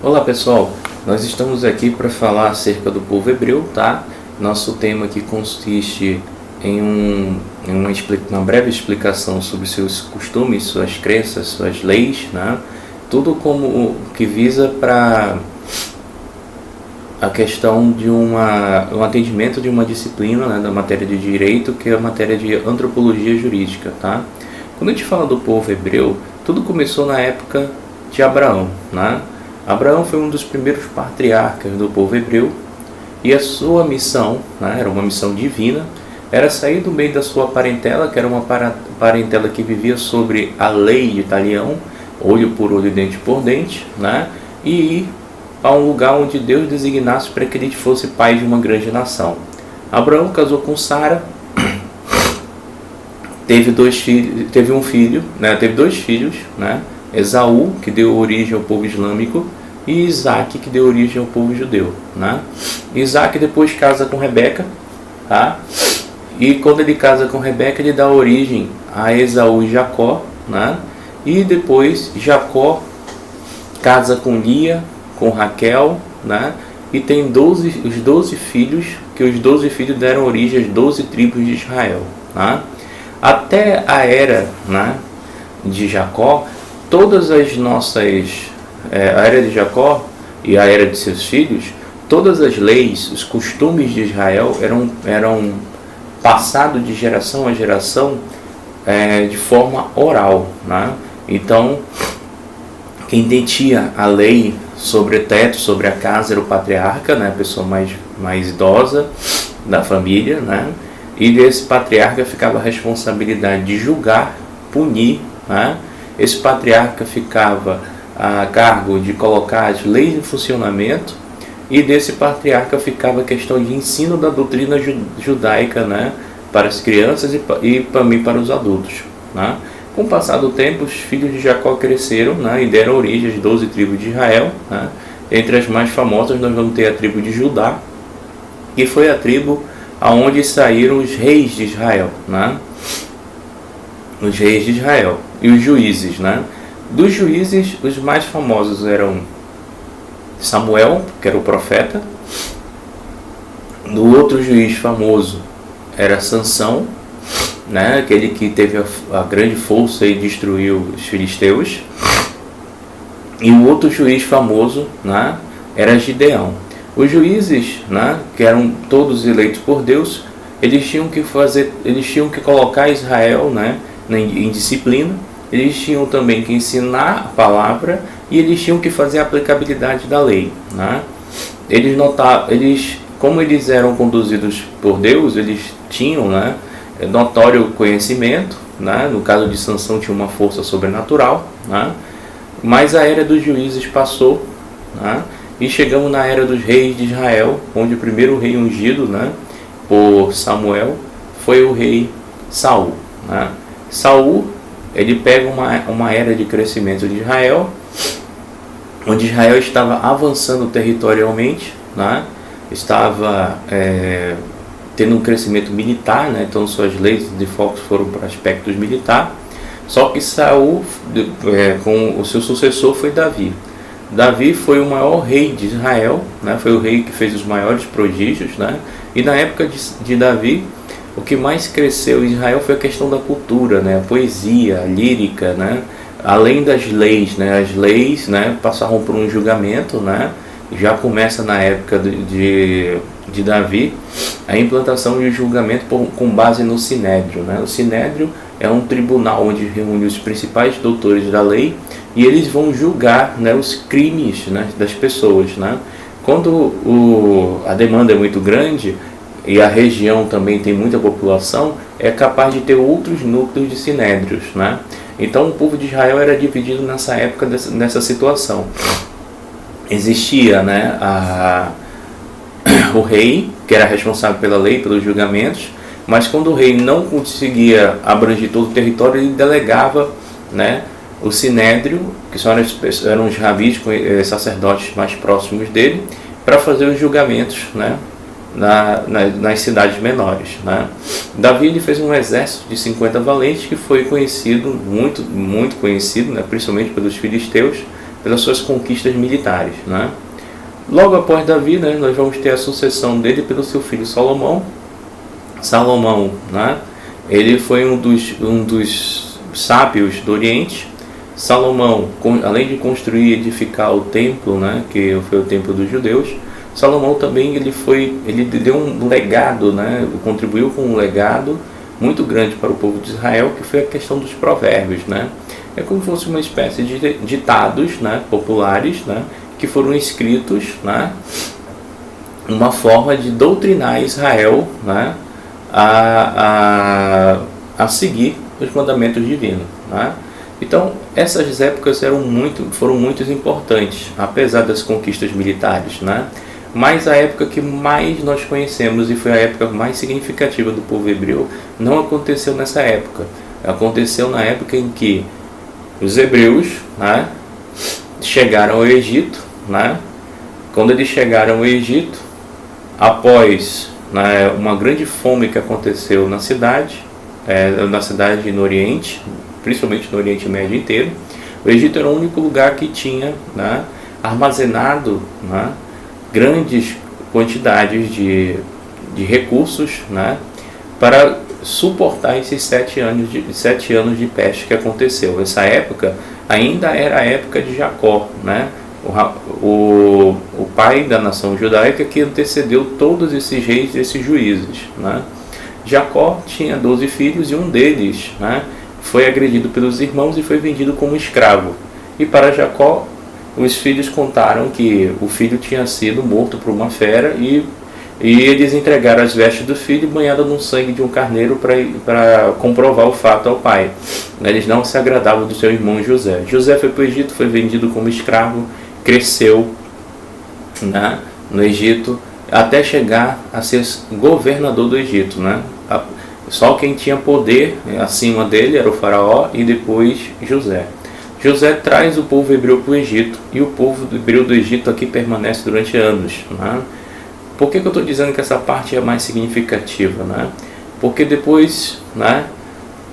Olá pessoal, nós estamos aqui para falar acerca do povo hebreu, tá? Nosso tema aqui consiste em uma breve explicação sobre seus costumes, suas crenças, suas leis, né? Tudo como que visa para a questão de um atendimento de uma disciplina, né, da matéria de direito, que é a matéria de antropologia jurídica, tá? Quando a gente fala do povo hebreu, tudo começou na época de Abraão, né? Abraão foi um dos primeiros patriarcas do povo hebreu e a sua missão, né, era uma missão divina, era sair do meio da sua parentela, que era uma parentela que vivia sobre a lei de talião, olho por olho, dente por dente, né, e ir a um lugar onde Deus designasse para que ele fosse pai de uma grande nação. Abraão casou com Sara, teve dois filhos, né? Esaú, que deu origem ao povo islâmico, e Isaac, que deu origem ao povo judeu, né? Isaac depois casa com Rebeca, tá? E quando ele casa com Rebeca, ele dá origem a Esaú e Jacó, né? E depois Jacó casa com Lia, com Raquel, né? E tem os 12 filhos, que os 12 filhos deram origem às 12 tribos de Israel, né? Até a era, né, de Jacó, todas as a era de Jacó e a era de seus filhos, todas as leis, os costumes de Israel eram passados de geração a geração de forma oral, né? Então, quem detinha a lei sobre o teto, sobre a casa, era o patriarca, né, a pessoa mais idosa da família, né? E desse patriarca ficava a responsabilidade de julgar, punir, né? Esse patriarca ficava a cargo de colocar as leis em funcionamento, e desse patriarca ficava a questão de ensino da doutrina judaica, né, para as crianças e também para os adultos, né? Com o passar do tempo, os filhos de Jacó cresceram, né, e deram origem às 12 tribos de Israel, né? Entre as mais famosas nós vamos ter a tribo de Judá, que foi a tribo aonde saíram os reis de Israel, né? Os reis de Israel e os juízes, né? Dos juízes, os mais famosos eram Samuel, que era o profeta. Do outro juiz famoso era Sansão, né? Aquele que teve a grande força e destruiu os filisteus. E o outro juiz famoso, né, era Gideão. Os juízes, né, que eram todos eleitos por Deus, eles tinham que colocar Israel, né, em disciplina. Eles tinham também que ensinar a palavra e eles tinham que fazer a aplicabilidade da lei, né? Como eles eram conduzidos por Deus, eles tinham, né, notório conhecimento, né? No caso de Sansão tinha uma força sobrenatural, né? Mas a era dos juízes passou, né? E chegamos na era dos reis de Israel, onde o primeiro rei ungido, né, por Samuel foi o rei Saul, né? Saul, ele pega uma era de crescimento de Israel, onde Israel estava avançando territorialmente, né? Estava tendo um crescimento militar, né? Então suas leis de foco foram para aspectos militares. Só que Saul, com o seu sucessor, foi Davi. Davi foi o maior rei de Israel, né? Foi o rei que fez os maiores prodígios, né? E na época de Davi, o que mais cresceu em Israel foi a questão da cultura, né? A poesia, a lírica, né? Além das leis, né? As leis, né, passaram por um julgamento, né? Já começa na época de Davi a implantação de um julgamento com base no Sinédrio, né? O Sinédrio é um tribunal onde reúne os principais doutores da lei e eles vão julgar, né, os crimes, né, das pessoas, né? Quando a demanda é muito grande e a região também tem muita população, é capaz de ter outros núcleos de sinédrios, né? Então o povo de Israel era dividido nessa época, nessa situação. Existia, né, o rei, que era responsável pela lei, pelos julgamentos, mas quando o rei não conseguia abranger todo o território, ele delegava, né, o sinédrio, que eram os rabis, sacerdotes mais próximos dele, para fazer os julgamentos, né, nas cidades menores, né? Davi ele fez um exército de 50 valentes que foi conhecido, muito conhecido, né? Principalmente pelos filisteus, pelas suas conquistas militares, né? Logo após Davi, né, nós vamos ter a sucessão dele pelo seu filho Salomão. Salomão, né, ele foi um dos sábios do Oriente. Salomão, além de construir e edificar o templo, né, que foi o templo dos judeus, Salomão também ele deu um legado, né, contribuiu com um legado muito grande para o povo de Israel, que foi a questão dos provérbios, né? É como se fosse uma espécie de ditados, né, populares, né, que foram escritos, né, uma forma de doutrinar Israel, né, a seguir os mandamentos divinos, né? Então, essas épocas foram muito importantes, apesar das conquistas militares, né? Mas a época que mais nós conhecemos e foi a época mais significativa do povo hebreu não aconteceu nessa época. Aconteceu na época em que os hebreus, né, chegaram ao Egito, né? Quando eles chegaram ao Egito, após, né, uma grande fome que aconteceu na cidade no Oriente, principalmente no Oriente Médio inteiro, o Egito era o único lugar que tinha, né, armazenado, né, grandes quantidades de recursos, né, para suportar esses 7 anos de peste que aconteceu. Essa época ainda era a época de Jacó, né, o pai da nação judaica que antecedeu todos esses reis e esses juízes, né. Jacó tinha 12 filhos e um deles, né, foi agredido pelos irmãos e foi vendido como escravo. E para Jacó, os filhos contaram que o filho tinha sido morto por uma fera e eles entregaram as vestes do filho banhadas no sangue de um carneiro para comprovar o fato ao pai. Eles não se agradavam do seu irmão José. José foi para o Egito, foi vendido como escravo, cresceu, né, no Egito, até chegar a ser governador do Egito, né? Só quem tinha poder acima dele era o faraó e depois José. José traz o povo hebreu para o Egito e o povo hebreu do Egito aqui permanece durante anos, né? Por que eu estou dizendo que essa parte é mais significativa, né? Porque depois, né,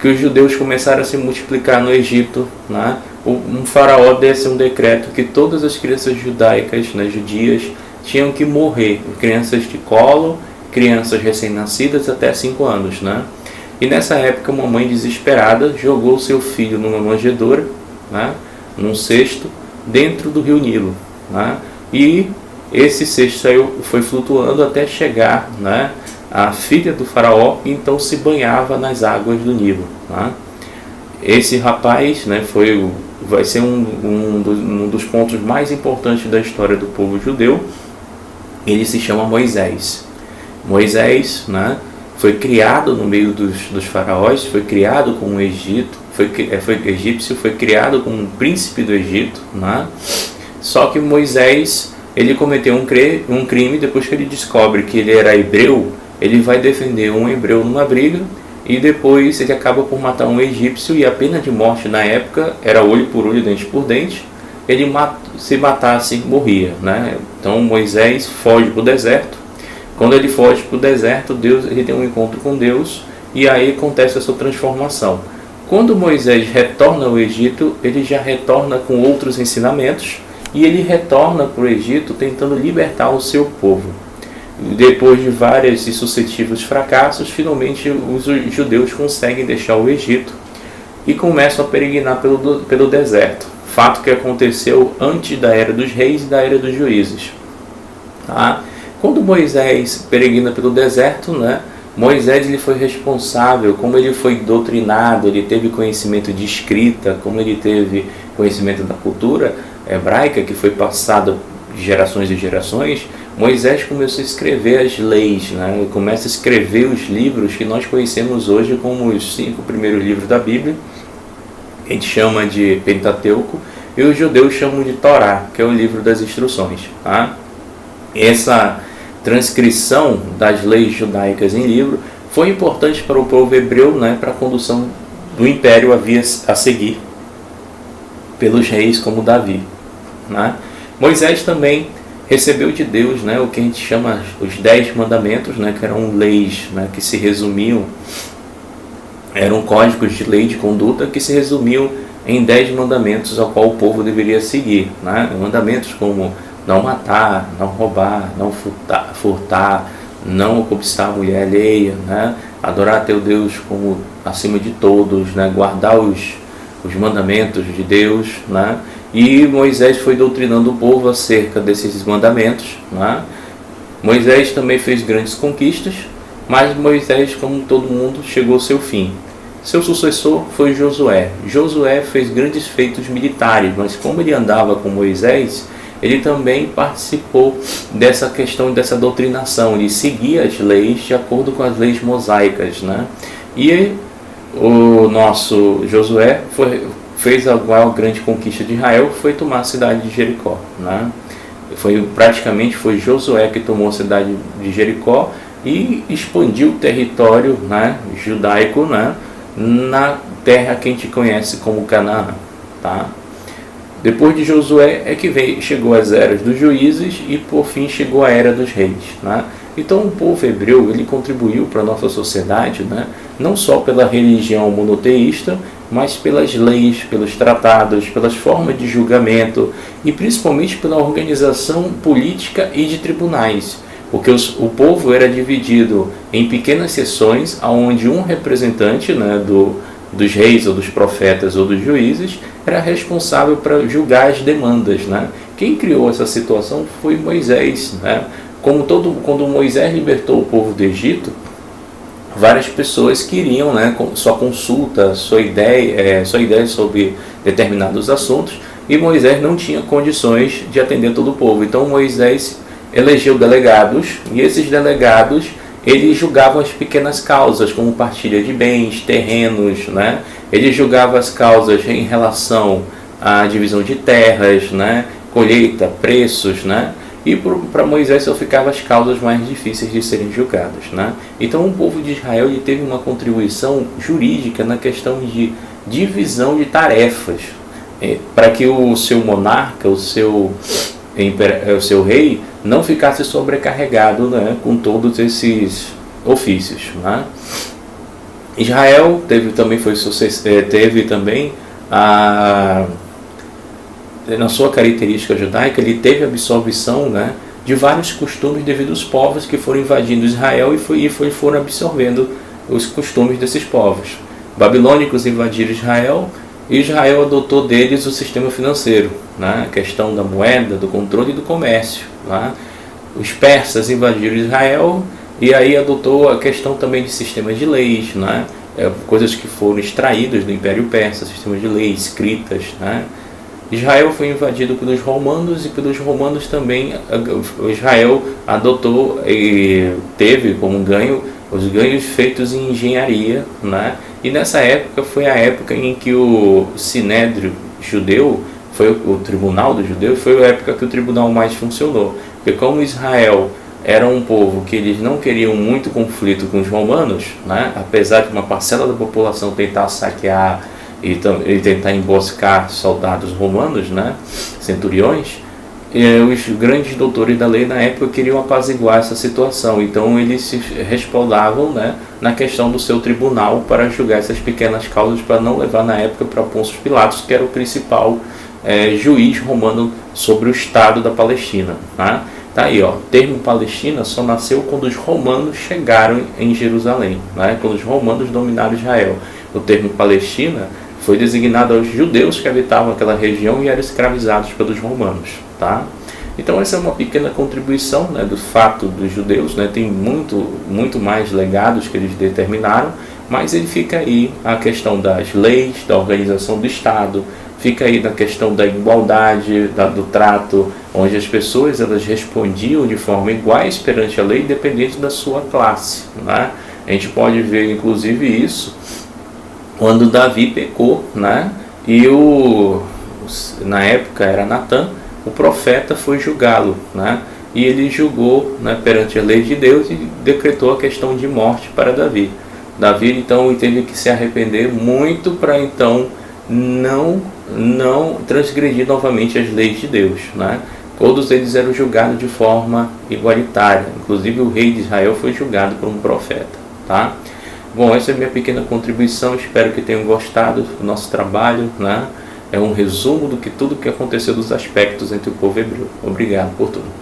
que os judeus começaram a se multiplicar no Egito, né, um faraó desse um decreto que todas as crianças judaicas, né, judias, tinham que morrer, crianças de colo, crianças recém-nascidas até 5 anos, né? E nessa época uma mãe desesperada jogou seu filho numa manjedoura, né, num cesto, dentro do rio Nilo, né? E esse cesto foi flutuando até chegar, né, a filha do faraó, e então se banhava nas águas do Nilo, né? Esse rapaz, né, vai ser um dos pontos mais importantes da história do povo judeu. Ele se chama Moisés. Moisés, né, foi criado no meio dos faraós, foi criado como um Egito, foi egípcio, foi criado como um príncipe do Egito, né? Só que Moisés, ele cometeu um crime. Depois que ele descobre que ele era hebreu, ele vai defender um hebreu numa briga e depois ele acaba por matar um egípcio, e a pena de morte na época era olho por olho, dente por dente. Ele se matasse, morria, né? Então Moisés foge para o deserto. Quando ele foge para o deserto, ele tem um encontro com Deus e aí acontece a sua transformação. Quando Moisés retorna ao Egito, ele já retorna com outros ensinamentos e ele retorna para o Egito tentando libertar o seu povo. Depois de vários e sucessivos fracassos, finalmente os judeus conseguem deixar o Egito e começam a peregrinar pelo deserto. Fato que aconteceu antes da Era dos Reis e da Era dos Juízes. Tá? Quando Moisés peregrina pelo deserto, né, Moisés ele foi responsável, como ele foi doutrinado, ele teve conhecimento de escrita, como ele teve conhecimento da cultura hebraica, que foi passada de gerações e gerações. Moisés começou a escrever as leis, né? Ele começa a escrever os livros que nós conhecemos hoje como os 5 primeiros livros da Bíblia, que a gente chama de Pentateuco, e os judeus chamam de Torá, que é o livro das instruções. Tá? Essa transcrição das leis judaicas em livro foi importante para o povo hebreu, né, para a condução do império a seguir pelos reis como Davi, né? Moisés também recebeu de Deus, né, o que a gente chama os 10 mandamentos, né, que eram leis, né, que se resumiam, eram códigos de lei de conduta que se resumiam em 10 mandamentos ao qual o povo deveria seguir, né? Mandamentos como não matar, não roubar, não furtar, não cobiçar a mulher alheia, né? Adorar teu Deus como acima de todos, né? Guardar os mandamentos de Deus, né? E Moisés foi doutrinando o povo acerca desses mandamentos, né? Moisés também fez grandes conquistas, mas Moisés, como todo mundo, chegou ao seu fim. Seu sucessor foi Josué. Josué fez grandes feitos militares, mas como ele andava com Moisés, ele também participou dessa questão, dessa doutrinação. Ele seguia as leis de acordo com as leis mosaicas, né? E o nosso Josué fez a maior grande conquista de Israel, foi tomar a cidade de Jericó, né? Praticamente foi Josué que tomou a cidade de Jericó e expandiu o território, né, judaico, né, na terra que a gente conhece como Canaã, tá? Depois de Josué é que chegou as eras dos juízes e por fim chegou a era dos reis, né? Então o povo hebreu ele contribuiu para a nossa sociedade, né, não só pela religião monoteísta, mas pelas leis, pelos tratados, pelas formas de julgamento e principalmente pela organização política e de tribunais. Porque o povo era dividido em pequenas seções, onde um representante, né, dos reis ou dos profetas ou dos juízes era responsável para julgar as demandas, né? Quem criou essa situação foi Moisés, né? Quando Moisés libertou o povo do Egito, várias pessoas queriam, né, sua consulta, sua ideia sobre determinados assuntos, e Moisés não tinha condições de atender todo o povo. Então Moisés elegeu delegados, e esses delegados eles julgavam as pequenas causas, como partilha de bens, terrenos, né? Ele julgava as causas em relação à divisão de terras, né, colheita, preços, né? E para Moisés só ficavam as causas mais difíceis de serem julgadas, né? Então o povo de Israel ele teve uma contribuição jurídica na questão de divisão de tarefas, para que o seu monarca, o seu rei, não ficasse sobrecarregado, né, com todos esses ofícios, né? Israel teve também na sua característica judaica, ele teve absorção, né, de vários costumes devido aos povos que foram invadindo Israel e foram absorvendo os costumes desses povos. Babilônicos invadiram Israel e Israel adotou deles o sistema financeiro, né, a questão da moeda, do controle e do comércio, né? Os persas invadiram Israel e aí adotou a questão também de sistemas de leis, né? Coisas que foram extraídas do Império Persa, sistemas de leis escritas, né? Israel foi invadido pelos romanos e pelos romanos também Israel adotou e teve como ganho os ganhos feitos em engenharia, né? E nessa época foi a época em que o Sinédrio judeu, foi o tribunal dos judeus, foi a época que o tribunal mais funcionou. Porque como Israel era um povo que eles não queriam muito conflito com os romanos, né? Apesar de uma parcela da população tentar saquear e tentar emboscar soldados romanos, né, centuriões, os grandes doutores da lei na época queriam apaziguar essa situação. Então eles se respaldavam, né, na questão do seu tribunal para julgar essas pequenas causas, para não levar na época para Pôncio Pilatos, que era o principal juiz romano sobre o Estado da Palestina, né? Tá aí, ó, o termo Palestina só nasceu quando os romanos chegaram em Jerusalém, né? Quando os romanos dominaram Israel. O termo Palestina foi designado aos judeus que habitavam aquela região e eram escravizados pelos romanos, tá? Então essa é uma pequena contribuição, né, do fato dos judeus, né? Tem muito mais legados que eles determinaram, mas ele fica aí a questão das leis, da organização do Estado, fica aí na questão da igualdade, do trato, onde as pessoas elas respondiam de forma iguais perante a lei, independente da sua classe, né? A gente pode ver inclusive isso quando Davi pecou, né? E na época era Natã, o profeta foi julgá-lo, né? E ele julgou, né, perante a lei de Deus e decretou a questão de morte para Davi. Davi então teve que se arrepender muito para então não transgredir novamente as leis de Deus, né? Todos eles eram julgados de forma igualitária. Inclusive o rei de Israel foi julgado por um profeta. Tá? Bom, essa é a minha pequena contribuição. Espero que tenham gostado do nosso trabalho, né? É um resumo do que tudo que aconteceu dos aspectos entre o povo hebreu. Obrigado por tudo.